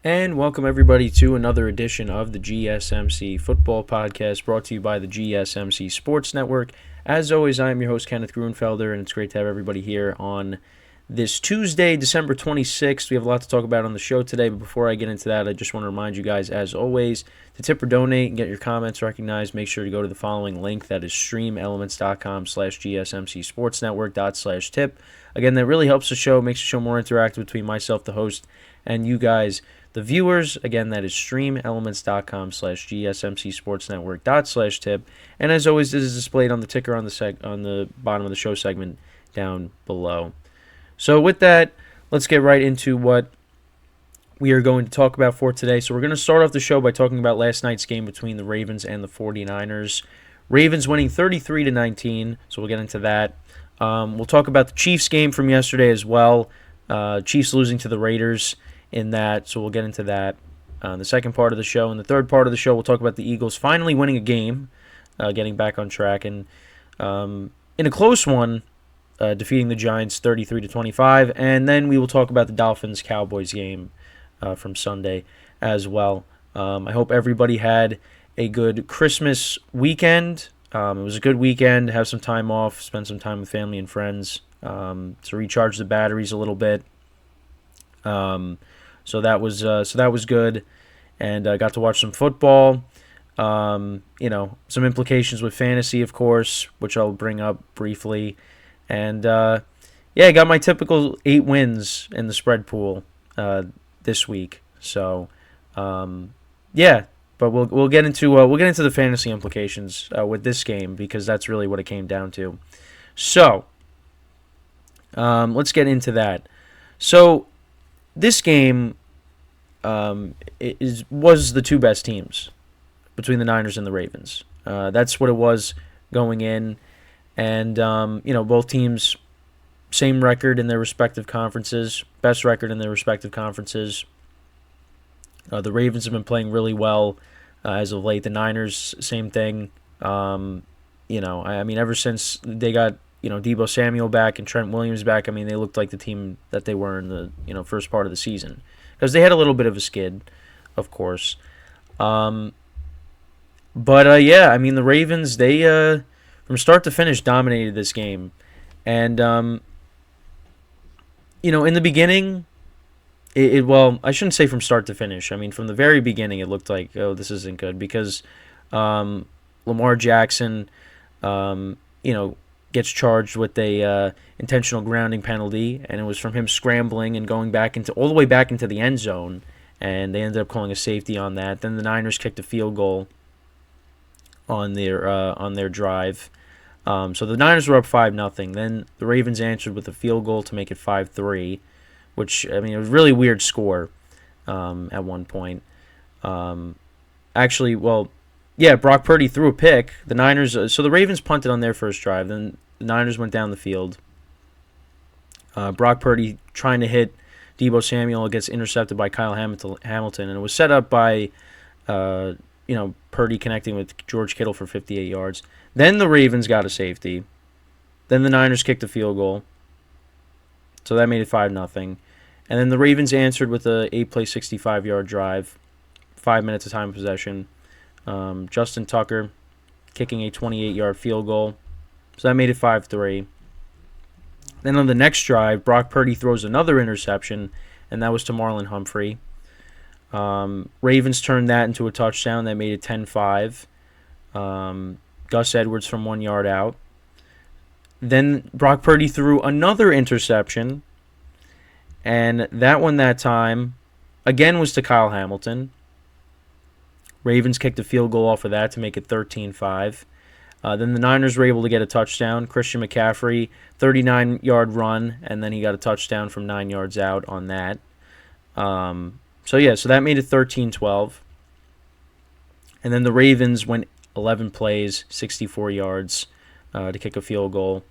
And welcome everybody to another edition of the GSMC Football Podcast, brought to you by the GSMC Sports Network. As always, I am your host, Kenneth Grunfelder, and it's great to have everybody here on this Tuesday, December 26th. We have a lot to talk about on the show today, but before I get into that, I just want to remind you guys, as always, to tip or donate and get your comments recognized. Make sure to go to the following link, that is streamelements.com/gsmcsportsnetwork./tip. Again, that really helps the show, makes the show more interactive between myself, the host, and you guys, the viewers. Again, that is streamelements.com/gsmcsportsnetwork./tip. And as always, this is displayed on the ticker on the bottom of the show segment down below. So with that, let's get right into what we are going to talk about for today. So we're going to start off the show by talking about last night's game between the Ravens and the 49ers. Ravens winning 33-19, so we'll get into that. We'll talk about the Chiefs game from yesterday as well. Chiefs losing to the Raiders in that, so we'll get into that the second part of the show. In the third part of the show, we'll talk about the Eagles finally winning a game, getting back on track, and in a close one, defeating the Giants 33-25, and then we will talk about the Dolphins-Cowboys game from Sunday as well. I hope everybody had a good Christmas weekend. It was a good weekend, have some time off, spend some time with family and friends to recharge the batteries a little bit. So that was good, and I got to watch some football. Some implications with fantasy, of course, which I'll bring up briefly. And I got my typical 8 wins in the spread pool this week. So but we'll get into the fantasy implications with this game, because that's really what it came down to. So let's get into that. So this game was the two best teams between the Niners and the Ravens. That's what it was going in. And, both teams, same record in their respective conferences, best record in their respective conferences. The Ravens have been playing really well as of late. The Niners, same thing. Ever since they got, Deebo Samuel back and Trent Williams back, they looked like the team that they were in the, first part of the season. Because they had a little bit of a skid, of course. The Ravens, they... from start to finish, dominated this game. And, in the beginning, I shouldn't say from start to finish. From the very beginning, it looked like, oh, this isn't good. Because Lamar Jackson, gets charged with a intentional grounding penalty. And it was from him scrambling and going all the way back into the end zone. And they ended up calling a safety on that. Then the Niners kicked a field goal on their drive. So the Niners were up 5-0. Then the Ravens answered with a field goal to make it 5-3, which, it was a really weird score at one point. Brock Purdy threw a pick. The Niners, so the Ravens punted on their first drive. Then the Niners went down the field. Brock Purdy trying to hit Deebo Samuel gets intercepted by Kyle Hamilton, and it was set up by Purdy connecting with George Kittle for 58 yards. Then the Ravens got a safety. Then the Niners kicked a field goal. So that made it 5-0. And then the Ravens answered with a 8-play, 65-yard drive. 5 minutes of time of possession. Justin Tucker kicking a 28-yard field goal. So that made it 5-3. Then on the next drive, Brock Purdy throws another interception, and that was to Marlon Humphrey. Ravens turned that into a touchdown. That made it 10-5. Gus Edwards from 1 yard out. Then Brock Purdy threw another interception. And that time, again, was to Kyle Hamilton. Ravens kicked a field goal off of that to make it 13-5. Then the Niners were able to get a touchdown. Christian McCaffrey, 39-yard run, and then he got a touchdown from 9 yards out on that. So that made it 13-12. And then the Ravens went 11 plays, 64 yards to kick a field goal.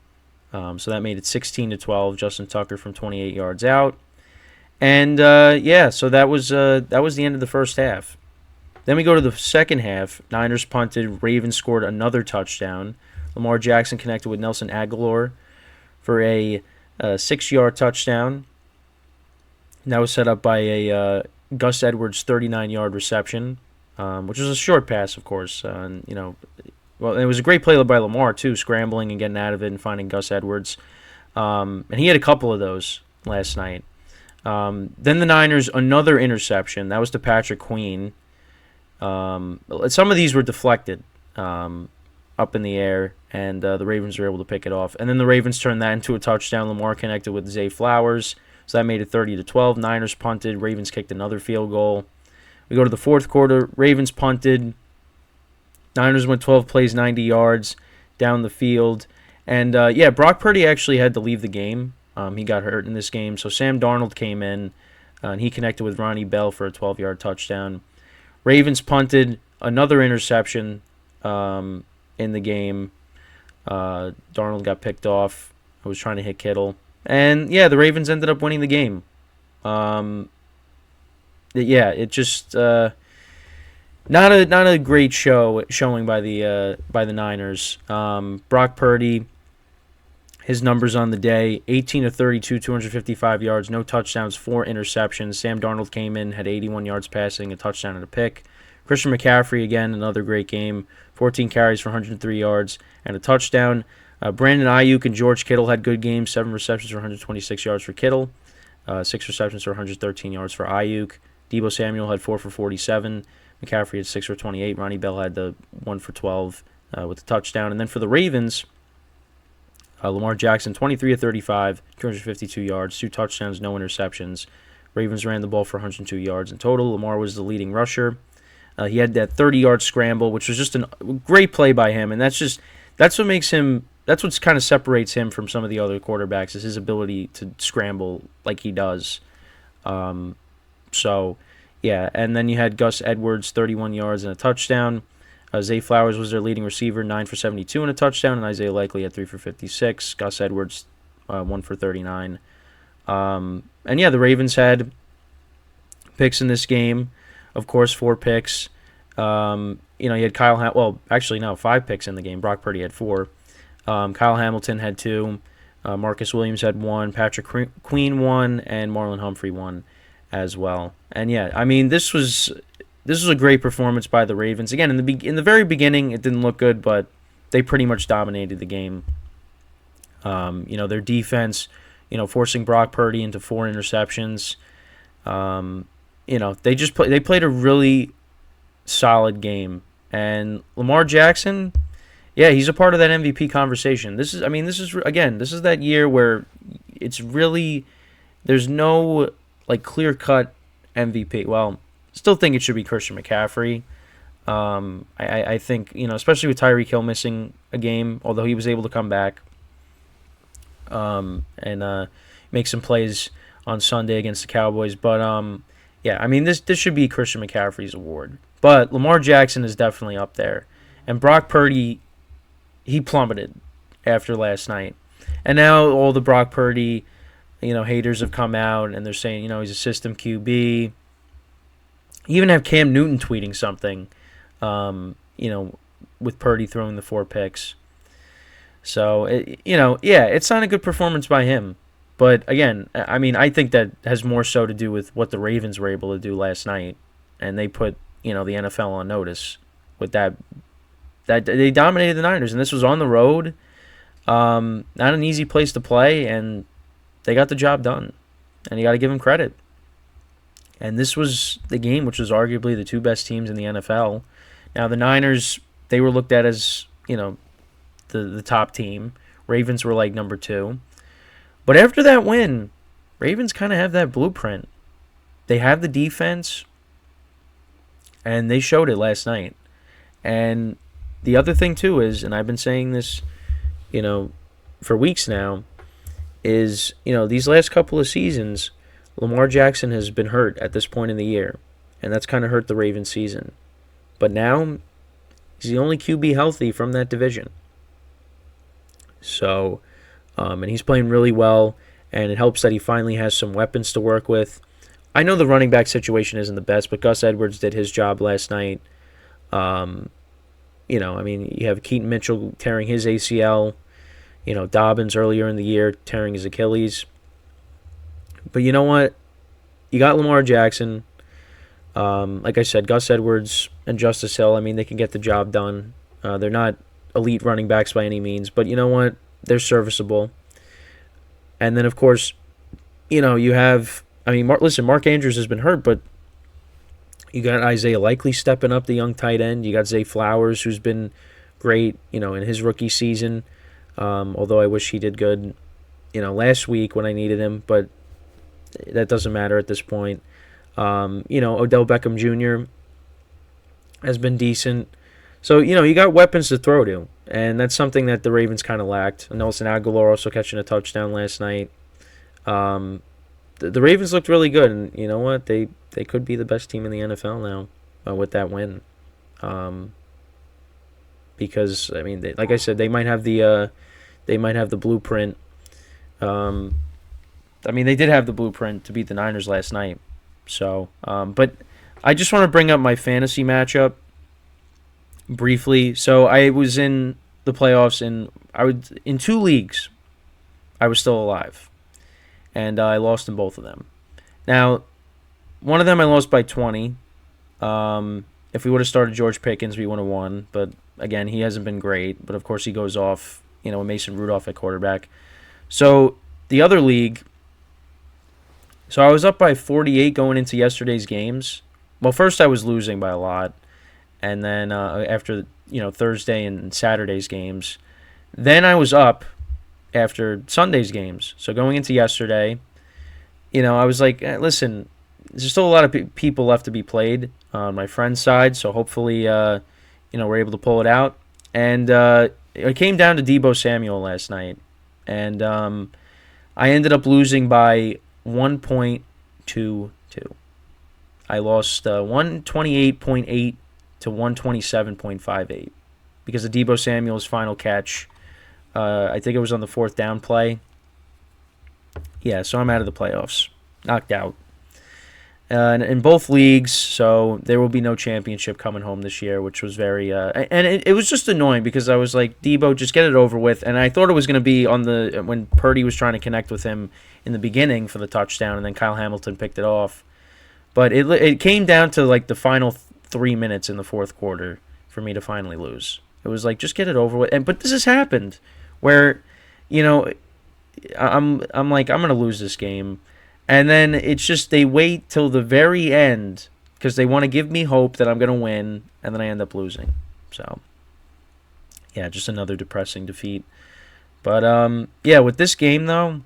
So that made it 16-12. Justin Tucker from 28 yards out. And so that was the end of the first half. Then we go to the second half. Niners punted. Ravens scored another touchdown. Lamar Jackson connected with Nelson Aguilar for a 6-yard touchdown. And that was set up by a Gus Edwards' 39-yard reception, which was a short pass, of course. Well, it was a great play by Lamar, too, scrambling and getting out of it and finding Gus Edwards. And he had a couple of those last night. Then the Niners, another interception. That was to Patrick Queen. Some of these were deflected up in the air, and the Ravens were able to pick it off. And then the Ravens turned that into a touchdown. Lamar connected with Zay Flowers, so that made it 30-12. Niners punted. Ravens kicked another field goal. We go to the fourth quarter. Ravens punted. Niners went 12 plays, 90 yards down the field. And, Brock Purdy actually had to leave the game. He got hurt in this game. So Sam Darnold came in, and he connected with Ronnie Bell for a 12-yard touchdown. Ravens punted, another interception in the game. Darnold got picked off. I was trying to hit Kittle. And, the Ravens ended up winning the game. It just... Not a great showing by the Niners. Brock Purdy, his numbers on the day: 18 of 32, 255 yards, no touchdowns, 4 interceptions. Sam Darnold came in, had 81 yards passing, a touchdown and a pick. Christian McCaffrey, again, another great game: 14 carries for 103 yards and a touchdown. Brandon Ayuk and George Kittle had good games: 7 receptions for 126 yards for Kittle, 6 receptions for 113 yards for Ayuk. Deebo Samuel had 4 for 47. McCaffrey had 6 for 28. Ronnie Bell had the 1 for 12 with the touchdown. And then for the Ravens, Lamar Jackson, 23 of 35, 252 yards, 2 touchdowns, no interceptions. Ravens ran the ball for 102 yards in total. Lamar was the leading rusher. He had that 30-yard scramble, which was just a great play by him. And that's what makes him, that's what kind of separates him from some of the other quarterbacks, is his ability to scramble like he does. And then you had Gus Edwards, 31 yards and a touchdown. Zay Flowers was their leading receiver, 9 for 72 and a touchdown, and Isaiah Likely had 3 for 56. Gus Edwards, 1 for 39. The Ravens had picks in this game. Of course, 4 picks. You had 5 picks in the game. Brock Purdy had 4. Kyle Hamilton had 2. Marcus Williams had 1. Patrick Queen 1, and Marlon Humphrey 1 as well. And this was a great performance by the Ravens. Again, in the very beginning, it didn't look good, but they pretty much dominated the game. Their defense, forcing Brock Purdy into 4 interceptions. They played a really solid game. And Lamar Jackson, he's a part of that MVP conversation. This is that year where it's really, there's no clear-cut MVP. Well, still think it should be Christian McCaffrey. I think, especially with Tyreek Hill missing a game, although he was able to come back and make some plays on Sunday against the Cowboys. But, this should be Christian McCaffrey's award. But Lamar Jackson is definitely up there. And Brock Purdy, he plummeted after last night. And now all the Brock Purdy haters have come out and they're saying, he's a system QB. You even have Cam Newton tweeting something, with Purdy throwing the 4 picks. So, it's not a good performance by him. But, again, I think that has more so to do with what the Ravens were able to do last night. And they put, the NFL on notice with that. That they dominated the Niners, and this was on the road. Not an easy place to play, and they got the job done, and you got to give them credit. And this was the game which was arguably the 2 best teams in the NFL. Now, the Niners, they were looked at as, the top team. Ravens were like number 2. But after that win, Ravens kind of have that blueprint. They have the defense, and they showed it last night. And the other thing, too, is, and I've been saying this, for weeks now, is, these last couple of seasons, Lamar Jackson has been hurt at this point in the year, and that's kind of hurt the Ravens season. But now, he's the only QB healthy from that division. So, and he's playing really well, and it helps that he finally has some weapons to work with. I know the running back situation isn't the best, but Gus Edwards did his job last night. You have Keaton Mitchell tearing his ACL. Dobbins earlier in the year tearing his Achilles. But you know what? You got Lamar Jackson. Like I said, Gus Edwards and Justice Hill, I mean, they can get the job done. They're not elite running backs by any means, but you know what? They're serviceable. And then, of course, you have, I mean, Mark Andrews has been hurt, but you got Isaiah Likely stepping up, the young tight end. You got Zay Flowers, who's been great, in his rookie season. Although I wish he did good, last week when I needed him, but that doesn't matter at this point. Odell Beckham Jr. has been decent. So, you got weapons to throw to, and that's something that the Ravens kind of lacked. Nelson Aguilar also catching a touchdown last night. The Ravens looked really good, and you know what? They could be the best team in the NFL now with that win. Because I mean, like I said, they might have the blueprint. I mean, they did have the blueprint to beat the Niners last night. So, but I just want to bring up my fantasy matchup briefly. So I was in the playoffs, and I was in 2 leagues. I was still alive, and I lost in both of them. Now, one of them I lost by 20. If we would have started George Pickens, we would have won. But again, he hasn't been great. But of course, he goes off, with Mason Rudolph at quarterback. So the other league. So I was up by 48 going into yesterday's games. Well, first I was losing by a lot, and then after Thursday and Saturday's games, then I was up after Sunday's games. So going into yesterday, I was like, listen, there's still a lot of people left to be played on my friend's side, so hopefully, we're able to pull it out. And it came down to Deebo Samuel last night, and I ended up losing by 1.22. I lost 128.8 to 127.58 because of Deebo Samuel's final catch. I think it was on the 4th down play. Yeah, so I'm out of the playoffs. Knocked out. In both leagues, so there will be no championship coming home this year, which was very... and it was just annoying because I was like, Debo, just get it over with. And I thought it was going to be when Purdy was trying to connect with him in the beginning for the touchdown, and then Kyle Hamilton picked it off. But it came down to like the final 3 minutes in the 4th quarter for me to finally lose. It was like, just get it over with. But this has happened where, I'm like, I'm going to lose this game. And then it's just they wait till the very end because they want to give me hope that I'm going to win, and then I end up losing. So, yeah, just another depressing defeat. But, with this game, though,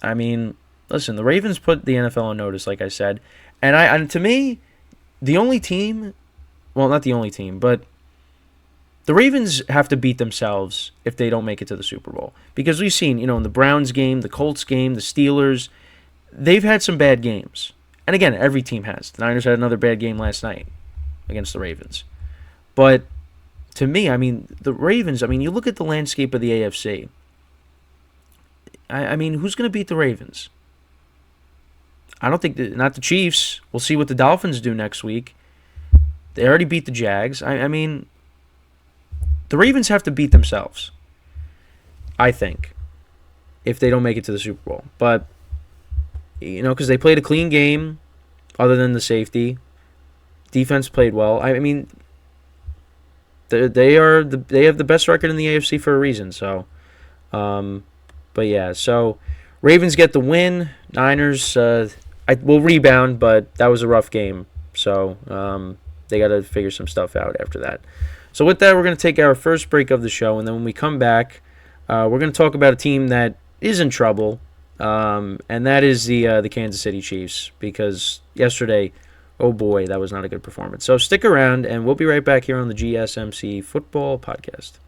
I mean, listen, the Ravens put the NFL on notice, like I said. And to me, the only team, well, not the only team, but the Ravens have to beat themselves if they don't make it to the Super Bowl. Because we've seen, in the Browns game, the Colts game, the Steelers, they've had some bad games. And again, every team has. The Niners had another bad game last night against the Ravens. But to me, I mean, the Ravens, I mean, you look at the landscape of the AFC. I mean, who's going to beat the Ravens? I don't think, not the Chiefs. We'll see what the Dolphins do next week. They already beat the Jags. I mean, the Ravens have to beat themselves, I think, if they don't make it to the Super Bowl. But, because they played a clean game other than the safety. Defense played well. I mean, they have the best record in the AFC for a reason. So, but yeah, so Ravens get the win. Niners will rebound, but that was a rough game. So they got to figure some stuff out after that. So with that, we're going to take our first break of the show, and then when we come back, we're going to talk about a team that is in trouble, and that is the Kansas City Chiefs, because yesterday, oh boy, that was not a good performance. So stick around, and we'll be right back here on the GSMC Football Podcast.